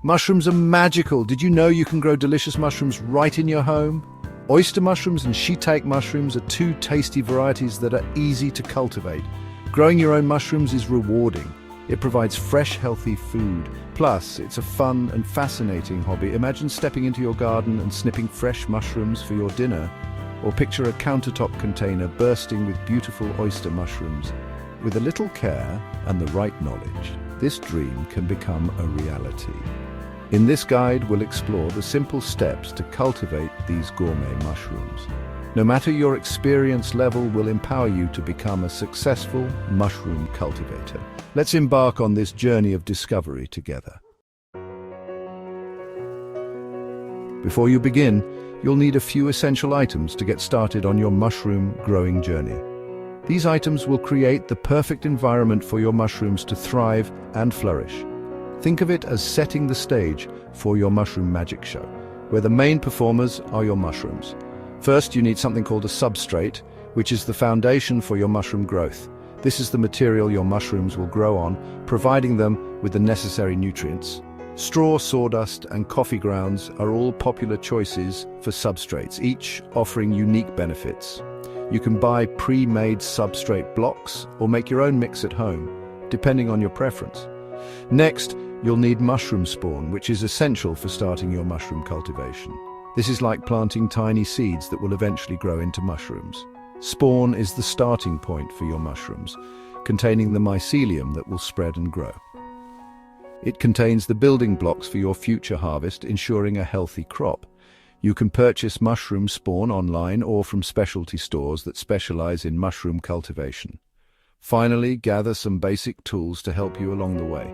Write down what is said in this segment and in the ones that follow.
Mushrooms are magical. Did you know you can grow delicious mushrooms right in your home? Oyster mushrooms and shiitake mushrooms are two tasty varieties that are easy to cultivate. Growing your own mushrooms is rewarding. It provides fresh, healthy food. Plus, it's a fun and fascinating hobby. Imagine stepping into your garden and snipping fresh mushrooms for your dinner, or picture a countertop container bursting with beautiful oyster mushrooms. With a little care and the right knowledge, this dream can become a reality. In this guide, we'll explore the simple steps to cultivate these gourmet mushrooms. No matter your experience level, will empower you to become a successful mushroom cultivator. Let's embark on this journey of discovery together. Before you begin, you'll need a few essential items to get started on your mushroom growing journey. These items will create the perfect environment for your mushrooms to thrive and flourish. Think of it as setting the stage for your mushroom magic show, where the main performers are your mushrooms. First, you need something called a substrate, which is the foundation for your mushroom growth. This is the material your mushrooms will grow on, providing them with the necessary nutrients. Straw, sawdust, and coffee grounds are all popular choices for substrates, each offering unique benefits. You can buy pre-made substrate blocks or make your own mix at home, depending on your preference. Next, you'll need mushroom spawn, which is essential for starting your mushroom cultivation. This is like planting tiny seeds that will eventually grow into mushrooms. Spawn is the starting point for your mushrooms, containing the mycelium that will spread and grow. It contains the building blocks for your future harvest, ensuring a healthy crop. You can purchase mushroom spawn online or from specialty stores that specialize in mushroom cultivation. Finally, gather some basic tools to help you along the way.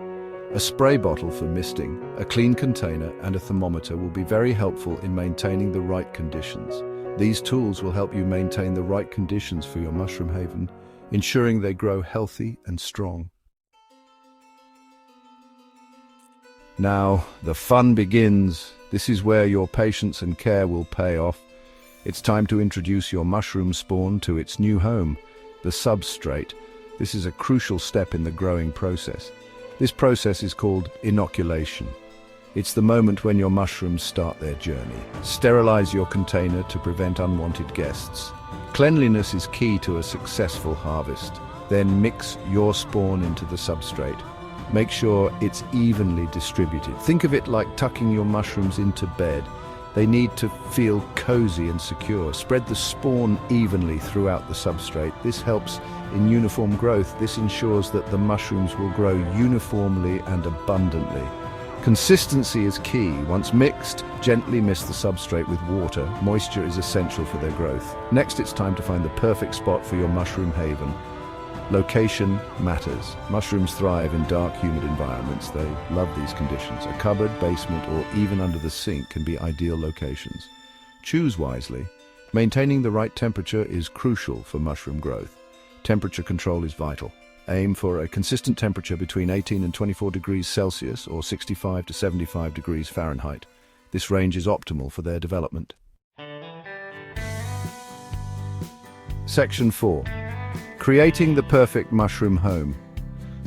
A spray bottle for misting, a clean container, and a thermometer will be very helpful in maintaining the right conditions. These tools will help you maintain the right conditions for your mushroom haven, ensuring they grow healthy and strong. Now, the fun begins. This is where your patience and care will pay off. It's time to introduce your mushroom spawn to its new home, the substrate. This is a crucial step in the growing process. This process is called inoculation. It's the moment when your mushrooms start their journey. Sterilize your container to prevent unwanted guests. Cleanliness is key to a successful harvest. Then mix your spawn into the substrate. Make sure it's evenly distributed. Think of it like tucking your mushrooms into bed. They need to feel cozy and secure. Spread the spawn evenly throughout the substrate. This helps in uniform growth. This ensures that the mushrooms will grow uniformly and abundantly. Consistency is key. Once mixed, gently mist the substrate with water. Moisture is essential for their growth. Next, it's time to find the perfect spot for your mushroom haven. Location matters. Mushrooms thrive in dark, humid environments. They love these conditions. A cupboard, basement, or even under the sink can be ideal locations. Choose wisely. Maintaining the right temperature is crucial for mushroom growth. Temperature control is vital. Aim for a consistent temperature between 18 and 24 degrees Celsius or 65 to 75 degrees Fahrenheit. This range is optimal for their development. Section 4. Creating the perfect mushroom home.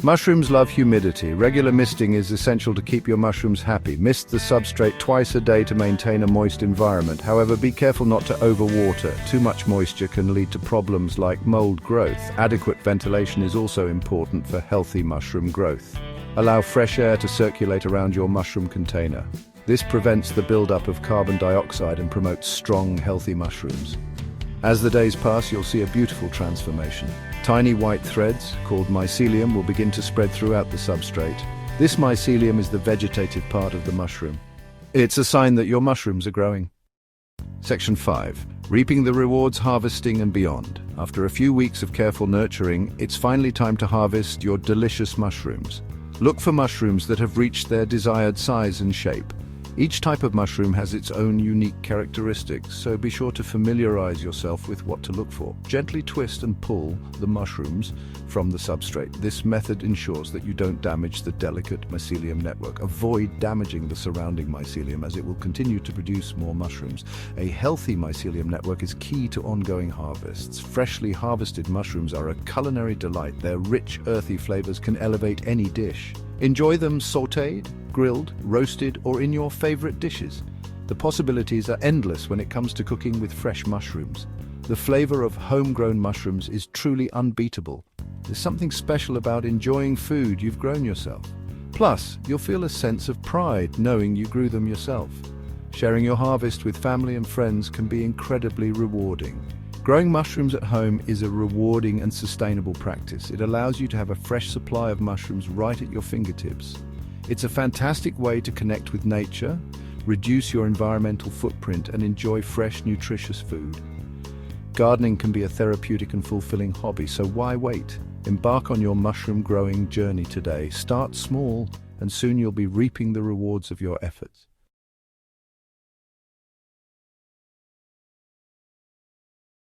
Mushrooms love humidity. Regular misting is essential to keep your mushrooms happy. Mist the substrate twice a day to maintain a moist environment. However, be careful not to overwater. Too much moisture can lead to problems like mold growth. Adequate ventilation is also important for healthy mushroom growth. Allow fresh air to circulate around your mushroom container. This prevents the buildup of carbon dioxide and promotes strong, healthy mushrooms. As the days pass, you'll see a beautiful transformation. Tiny white threads, called mycelium, will begin to spread throughout the substrate. This mycelium is the vegetative part of the mushroom. It's a sign that your mushrooms are growing. Section 5. Reaping the rewards, harvesting and beyond. After a few weeks of careful nurturing, it's finally time to harvest your delicious mushrooms. Look for mushrooms that have reached their desired size and shape. Each type of mushroom has its own unique characteristics, so be sure to familiarize yourself with what to look for. Gently twist and pull the mushrooms from the substrate. This method ensures that you don't damage the delicate mycelium network. Avoid damaging the surrounding mycelium as it will continue to produce more mushrooms. A healthy mycelium network is key to ongoing harvests. Freshly harvested mushrooms are a culinary delight. Their rich, earthy flavors can elevate any dish. Enjoy them sautéed, grilled, roasted, or in your favorite dishes. The possibilities are endless when it comes to cooking with fresh mushrooms. The flavor of homegrown mushrooms is truly unbeatable. There's something special about enjoying food you've grown yourself. Plus, you'll feel a sense of pride knowing you grew them yourself. Sharing your harvest with family and friends can be incredibly rewarding. Growing mushrooms at home is a rewarding and sustainable practice. It allows you to have a fresh supply of mushrooms right at your fingertips. It's a fantastic way to connect with nature, reduce your environmental footprint, and enjoy fresh, nutritious food. Gardening can be a therapeutic and fulfilling hobby, so why wait? Embark on your mushroom growing journey today. Start small, and soon you'll be reaping the rewards of your efforts.